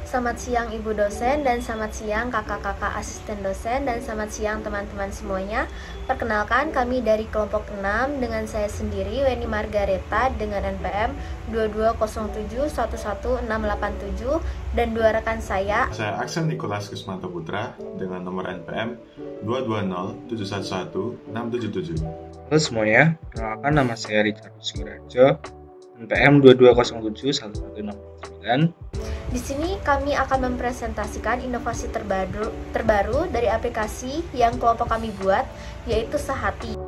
Selamat siang Ibu dosen dan selamat siang kakak-kakak asisten dosen dan selamat siang teman-teman semuanya. Perkenalkan kami dari kelompok 6 dengan saya sendiri Weni Margareta dengan NPM 2207111687 dan dua rekan saya. Saya Axel Nikolas Kusmanto Putra dengan nomor NPM 2207111677. Halo semuanya, perkenalkan nama saya Richard Surajo, NPM 22071169. Di sini kami akan mempresentasikan inovasi terbaru dari aplikasi yang kelompok kami buat, yaitu Sehati.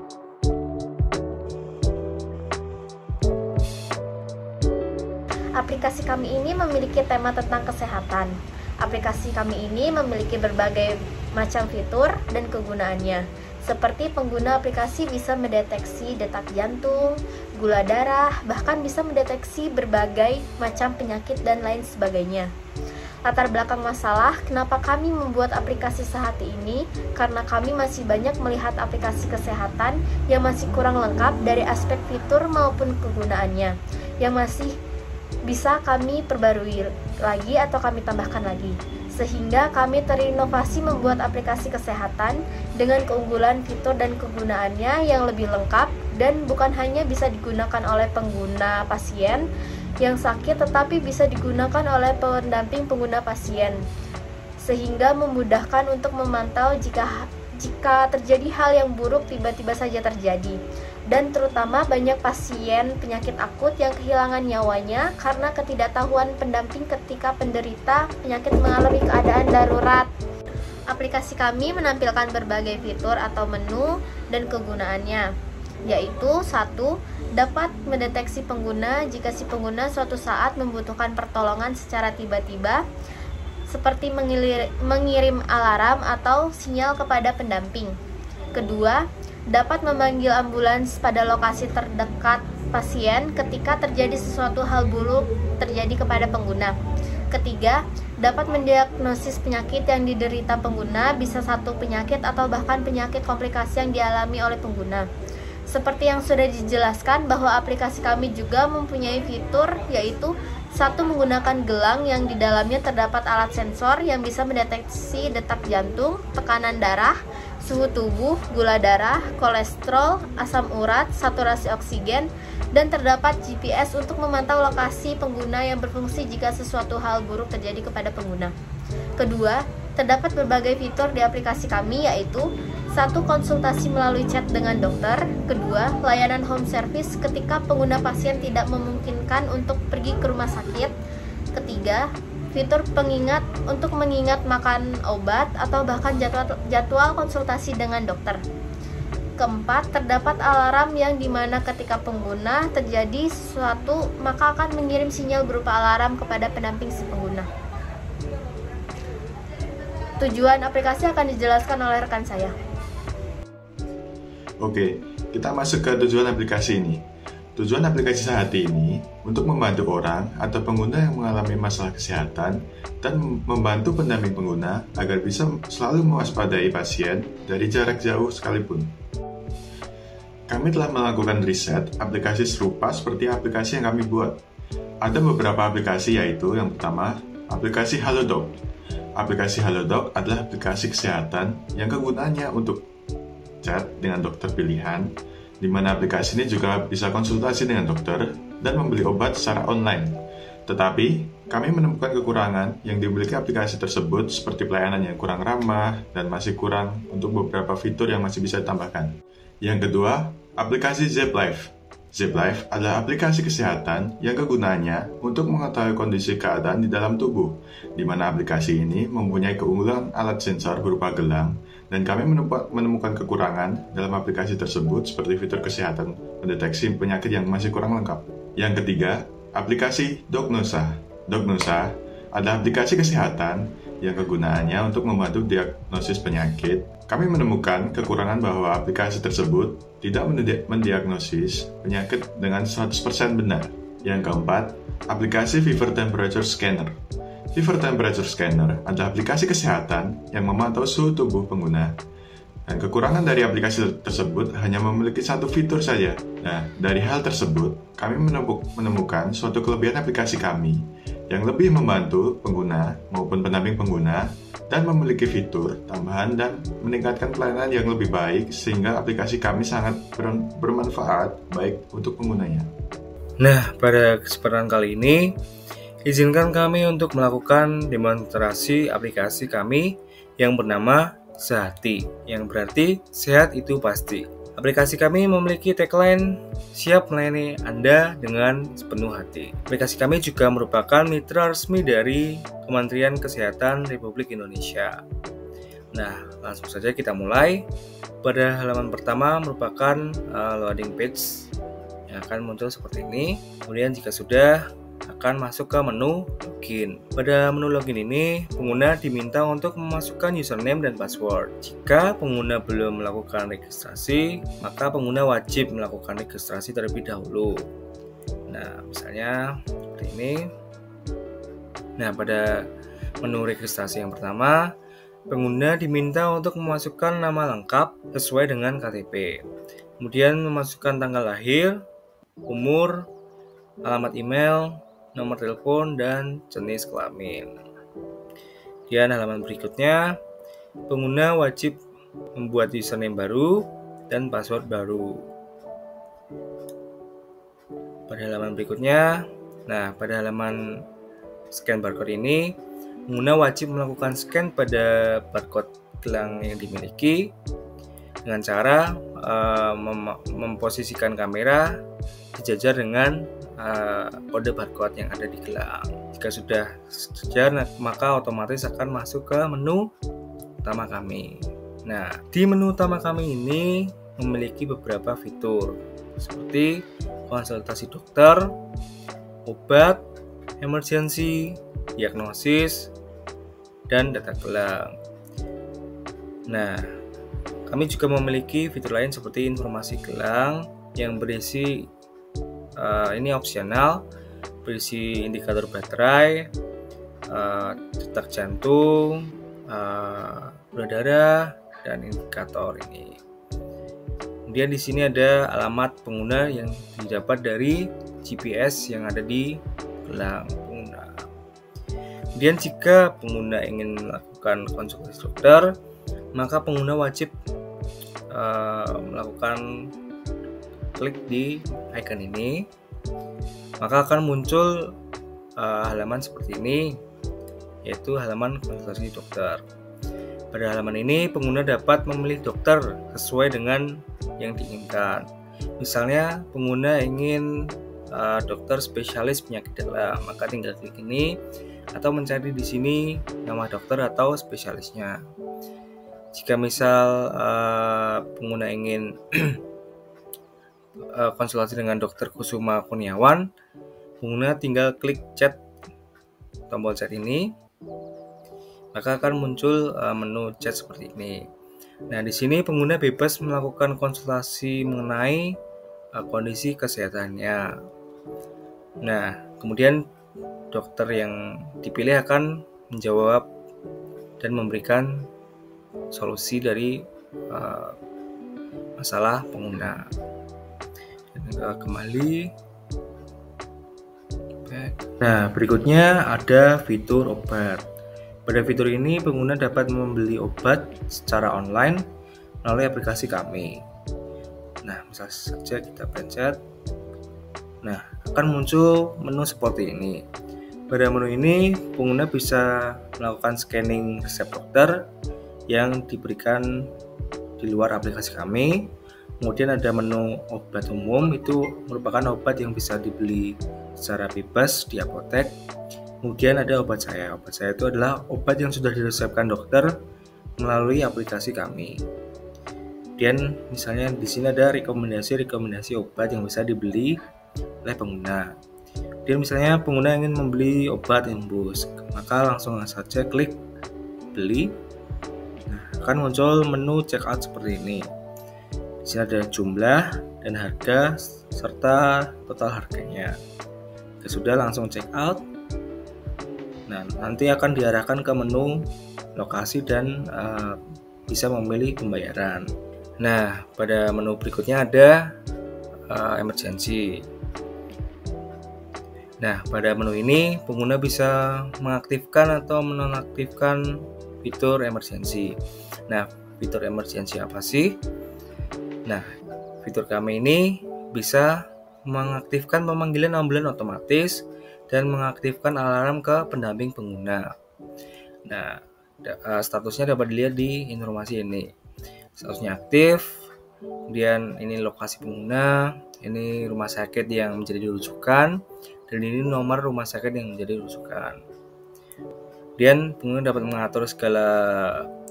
Aplikasi kami ini memiliki tema tentang kesehatan. Aplikasi kami ini memiliki berbagai macam fitur dan kegunaannya. Seperti pengguna aplikasi bisa mendeteksi detak jantung, gula darah, bahkan bisa mendeteksi berbagai macam penyakit dan lain sebagainya. Latar belakang masalah kenapa kami membuat aplikasi Sehati ini, karena kami masih banyak melihat aplikasi kesehatan yang masih kurang lengkap dari aspek fitur maupun kegunaannya, yang masih bisa kami perbarui lagi atau kami tambahkan lagi. Sehingga kami terinovasi membuat aplikasi kesehatan dengan keunggulan fitur dan kegunaannya yang lebih lengkap dan bukan hanya bisa digunakan oleh pengguna pasien yang sakit tetapi bisa digunakan oleh pendamping pengguna pasien, sehingga memudahkan untuk memantau jika terjadi hal yang buruk tiba-tiba saja terjadi. Dan terutama banyak pasien penyakit akut yang kehilangan nyawanya karena ketidaktahuan pendamping ketika penderita penyakit mengalami keadaan darurat. Aplikasi kami menampilkan berbagai fitur atau menu dan kegunaannya, yaitu 1. Dapat mendeteksi pengguna jika si pengguna suatu saat membutuhkan pertolongan secara tiba-tiba, seperti mengirim alarm atau sinyal kepada pendamping. Kedua, dapat memanggil ambulans pada lokasi terdekat pasien ketika terjadi sesuatu hal buruk terjadi kepada pengguna. Ketiga, dapat mendiagnosis penyakit yang diderita pengguna, bisa satu penyakit atau bahkan penyakit komplikasi yang dialami oleh pengguna. Seperti yang sudah dijelaskan bahwa aplikasi kami juga mempunyai fitur, yaitu 1. Menggunakan gelang yang di dalamnya terdapat alat sensor yang bisa mendeteksi detak jantung, tekanan darah, suhu tubuh, gula darah, kolesterol, asam urat, saturasi oksigen, dan terdapat GPS untuk memantau lokasi pengguna yang berfungsi jika sesuatu hal buruk terjadi kepada pengguna. Kedua, terdapat berbagai fitur di aplikasi kami, yaitu 1. Konsultasi melalui chat dengan dokter. Kedua, layanan home service ketika pengguna pasien tidak memungkinkan untuk pergi ke rumah sakit. Ketiga, fitur pengingat untuk mengingat makan obat atau bahkan jadwal konsultasi dengan dokter. Keempat, terdapat alarm yang dimana ketika pengguna terjadi sesuatu maka akan mengirim sinyal berupa alarm kepada pendamping si pengguna. Tujuan aplikasi akan dijelaskan oleh rekan saya. Oke, kita masuk ke tujuan aplikasi ini. Tujuan aplikasi Sehati ini untuk membantu orang atau pengguna yang mengalami masalah kesehatan dan membantu pendamping pengguna agar bisa selalu mewaspadai pasien dari jarak jauh sekalipun. Kami telah melakukan riset aplikasi serupa seperti aplikasi yang kami buat. Ada beberapa aplikasi, yaitu yang pertama, aplikasi Halodoc. Aplikasi Halodoc adalah aplikasi kesehatan yang kegunaannya untuk chat dengan dokter pilihan, di mana aplikasi ini juga bisa konsultasi dengan dokter dan membeli obat secara online. Tetapi, kami menemukan kekurangan yang dimiliki aplikasi tersebut seperti pelayanan yang kurang ramah dan masih kurang untuk beberapa fitur yang masih bisa ditambahkan. Yang kedua, aplikasi ZipLife. ZipLife adalah aplikasi kesehatan yang kegunaannya untuk mengetahui kondisi keadaan di dalam tubuh, di mana aplikasi ini mempunyai keunggulan alat sensor berupa gelang, dan kami menemukan kekurangan dalam aplikasi tersebut seperti fitur kesehatan mendeteksi penyakit yang masih kurang lengkap. Yang ketiga, aplikasi Docnosa. Docnosa adalah aplikasi kesehatan yang kegunaannya untuk membantu diagnosis penyakit. Kami menemukan kekurangan bahwa aplikasi tersebut tidak mendiagnosis penyakit dengan 100% benar. Yang keempat, aplikasi Fever Temperature Scanner. Fever Temperature Scanner adalah aplikasi kesehatan yang memantau suhu tubuh pengguna. Dan kekurangan dari aplikasi tersebut hanya memiliki satu fitur saja. Nah, dari hal tersebut, kami menemukan suatu kelebihan aplikasi kami, yang lebih membantu pengguna maupun pendamping pengguna dan memiliki fitur tambahan dan meningkatkan pelayanan yang lebih baik sehingga aplikasi kami sangat bermanfaat baik untuk penggunanya. Nah, pada kesempatan kali ini, izinkan kami untuk melakukan demonstrasi aplikasi kami yang bernama Sehati, yang berarti sehat itu pasti. Aplikasi kami memiliki tagline siap melayani Anda dengan sepenuh hati. Aplikasi kami juga merupakan mitra resmi dari Kementerian Kesehatan Republik Indonesia. Nah, langsung saja kita mulai. Pada halaman pertama merupakan loading page yang akan muncul seperti ini. Kemudian jika sudah, akan masuk ke menu login. Pada menu login ini, pengguna diminta untuk memasukkan username dan password. Jika pengguna belum melakukan registrasi, maka pengguna wajib melakukan registrasi terlebih dahulu. Nah, misalnya seperti ini. Nah, pada menu registrasi yang pertama, pengguna diminta untuk memasukkan nama lengkap sesuai dengan KTP. Kemudian memasukkan tanggal lahir, umur, alamat email, nomor telepon, dan jenis kelamin. Kemudian halaman berikutnya, pengguna wajib membuat username baru dan password baru. Pada halaman berikutnya, pada halaman scan barcode ini, pengguna wajib melakukan scan pada barcode gelang yang dimiliki dengan cara memposisikan kamera dijajar dengan kode barcode yang ada di gelang. Jika sudah sejajar, maka otomatis akan masuk ke menu utama kami. Nah, di menu utama kami ini memiliki beberapa fitur seperti konsultasi dokter, obat, emergency, diagnosis, dan data gelang. Nah, kami juga memiliki fitur lain seperti informasi gelang yang berisi ini opsional, berisi indikator baterai, detak jantung, gula darah, dan indikator ini. Kemudian di sini ada alamat pengguna yang didapat dari GPS yang ada di gelang pengguna. Kemudian jika pengguna ingin melakukan konsultasi dokter, maka pengguna wajib melakukan klik di icon ini, maka akan muncul halaman seperti ini, yaitu halaman konsultasi dokter. Pada halaman ini, pengguna dapat memilih dokter sesuai dengan yang diinginkan. Misalnya, pengguna ingin dokter spesialis penyakit dalam, maka tinggal klik ini atau mencari di sini nama dokter atau spesialisnya. Jika misal pengguna ingin konsultasi dengan Dr. Kusuma Kurniawan, pengguna tinggal klik chat, tombol chat ini, maka akan muncul menu chat seperti ini. Nah, di sini pengguna bebas melakukan konsultasi mengenai kondisi kesehatannya. Nah, kemudian dokter yang dipilih akan menjawab dan memberikan solusi dari masalah pengguna. Kembali. Nah, berikutnya ada fitur obat. Pada fitur ini, pengguna dapat membeli obat secara online melalui aplikasi kami. Nah, misal saja kita pencet. Nah, akan muncul menu seperti ini. Pada menu ini, pengguna bisa melakukan scanning resep dokter yang diberikan di luar aplikasi kami. Kemudian ada menu obat umum, itu merupakan obat yang bisa dibeli secara bebas di apotek. Kemudian ada obat saya. Obat saya itu adalah obat yang sudah diresepkan dokter melalui aplikasi kami. Kemudian misalnya di sini ada rekomendasi obat yang bisa dibeli oleh pengguna. Kemudian misalnya pengguna ingin membeli obat embus, maka langsung saja klik beli. Nah, akan muncul menu checkout seperti ini. Di sini ada jumlah dan harga serta total harganya. Jika sudah, langsung check out. Nah, nanti akan diarahkan ke menu lokasi dan bisa memilih pembayaran. Nah, pada menu berikutnya ada emergency. Nah, pada menu ini pengguna bisa mengaktifkan atau menonaktifkan fitur emergency. Nah, fitur emergency apa sih? Nah, fitur kami ini bisa mengaktifkan pemanggilan ambulan otomatis dan mengaktifkan alarm ke pendamping pengguna. Nah, statusnya dapat dilihat di informasi ini. Statusnya aktif, kemudian ini lokasi pengguna, ini rumah sakit yang menjadi rujukan, dan ini nomor rumah sakit yang menjadi rujukan. Kemudian pengguna dapat mengatur segala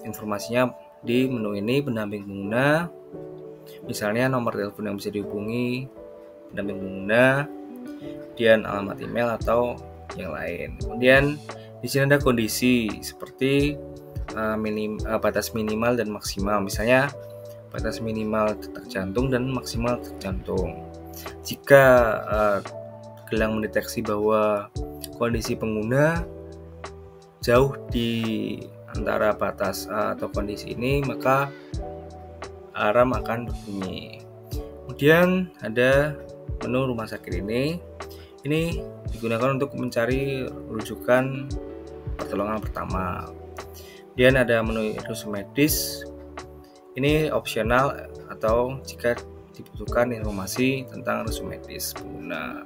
informasinya di menu ini, pendamping pengguna, misalnya nomor telepon yang bisa dihubungi pendamping pengguna, kemudian alamat email atau yang lain. Kemudian di sini ada kondisi seperti batas minimal dan maksimal, misalnya batas minimal detak jantung dan maksimal detak jantung. Jika gelang mendeteksi bahwa kondisi pengguna jauh di antara batas atau kondisi ini, maka alarm akan berbunyi. Kemudian ada menu rumah sakit ini digunakan untuk mencari rujukan pertolongan pertama. Kemudian ada menu resume medis, ini opsional atau jika dibutuhkan informasi tentang resume medis pengguna.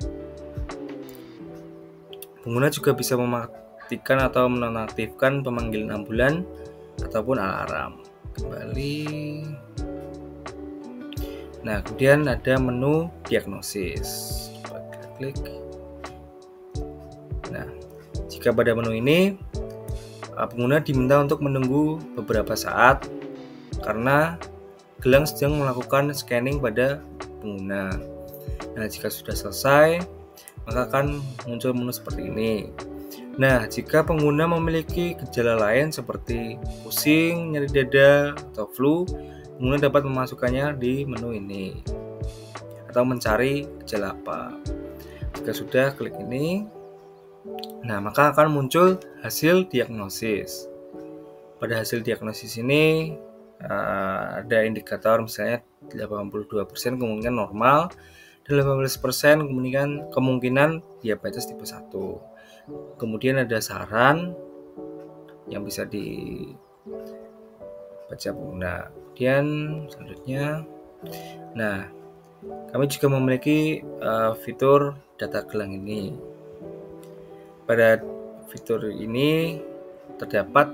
Pengguna juga bisa mematikan atau menonaktifkan pemanggilan ambulan ataupun alarm. Kembali. Nah, kemudian ada menu diagnosis. Coba kita klik. Nah, jika pada menu ini pengguna diminta untuk menunggu beberapa saat karena gelang sedang melakukan scanning pada pengguna. Nah, jika sudah selesai, maka akan muncul menu seperti ini. Nah, jika pengguna memiliki gejala lain seperti pusing, nyeri dada, atau flu, pengguna dapat memasukkannya di menu ini atau mencari gejala apa. Jika sudah klik ini, nah maka akan muncul hasil diagnosis. Pada hasil diagnosis ini ada indikator misalnya 82% kemungkinan normal dan 18% kemungkinan diabetes tipe 1. Kemudian ada saran yang bisa dibaca pengguna. Kemudian selanjutnya, nah kami juga memiliki fitur data gelang ini. Pada fitur ini terdapat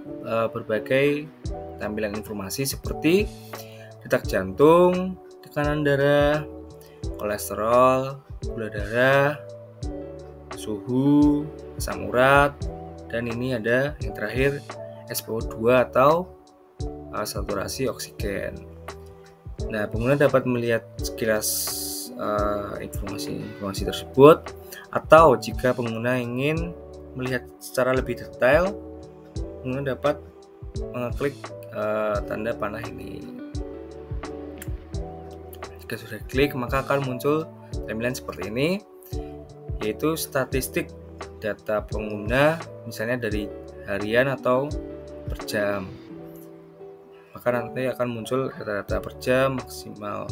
berbagai tampilan informasi seperti detak jantung, tekanan darah, kolesterol, gula darah, suhu, asam urat, dan ini ada yang terakhir SpO2 atau saturasi oksigen. Nah, pengguna dapat melihat sekilas informasi tersebut, atau jika pengguna ingin melihat secara lebih detail, pengguna dapat mengeklik tanda panah ini. Jika sudah klik, maka akan muncul tampilan seperti ini, yaitu statistik data pengguna, misalnya dari harian atau per jam. Maka nanti akan muncul data-data per jam, maksimal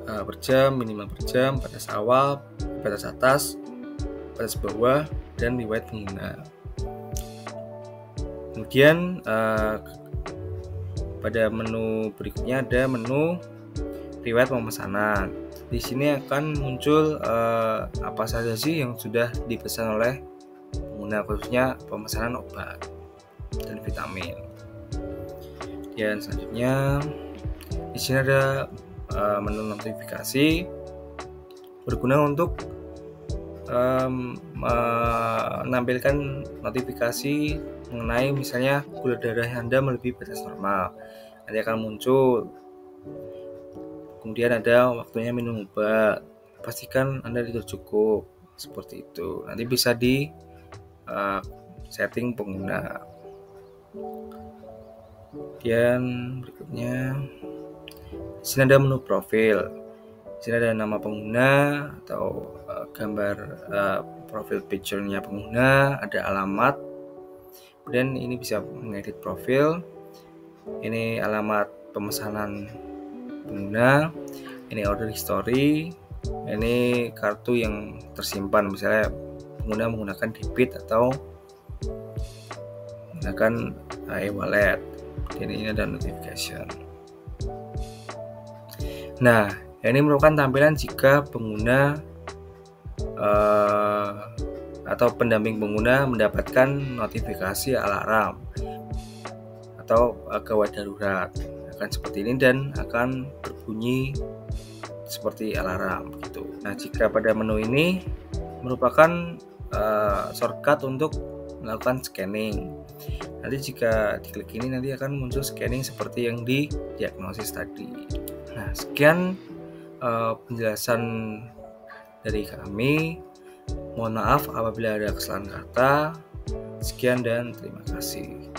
per jam, minimal per jam, batas awal, batas atas, batas bawah, dan riwayat pengguna. Kemudian pada menu berikutnya ada menu riwayat pemesanan. Di sini akan muncul apa saja sih yang sudah dipesan oleh pengguna, khususnya pemesanan obat dan vitamin. Dan selanjutnya di sini ada menu notifikasi, berguna untuk menampilkan notifikasi mengenai misalnya gula darah Anda melebihi batas normal, nanti akan muncul. Kemudian ada waktunya minum obat, pastikan Anda tidur cukup, seperti itu. Nanti bisa di setting pengguna. Kemudian berikutnya, di sini ada menu profil. Di sini ada nama pengguna atau gambar profil picture-nya pengguna, ada alamat. Kemudian ini bisa mengedit profil. Ini alamat pemesanan pengguna, ini order history, Ini kartu yang tersimpan, misalnya pengguna menggunakan debit atau menggunakan e-wallet. Ini ada notification. Nah, ini merupakan tampilan jika pengguna atau pendamping pengguna mendapatkan notifikasi alarm atau gawat darurat. Akan seperti ini dan akan berbunyi seperti alarm gitu. Nah, jika pada menu ini merupakan shortcut untuk melakukan scanning. Nanti jika diklik ini nanti akan muncul scanning seperti yang di diagnosis tadi. Nah, sekian penjelasan dari kami. Mohon maaf apabila ada kesalahan kata. Sekian dan terima kasih.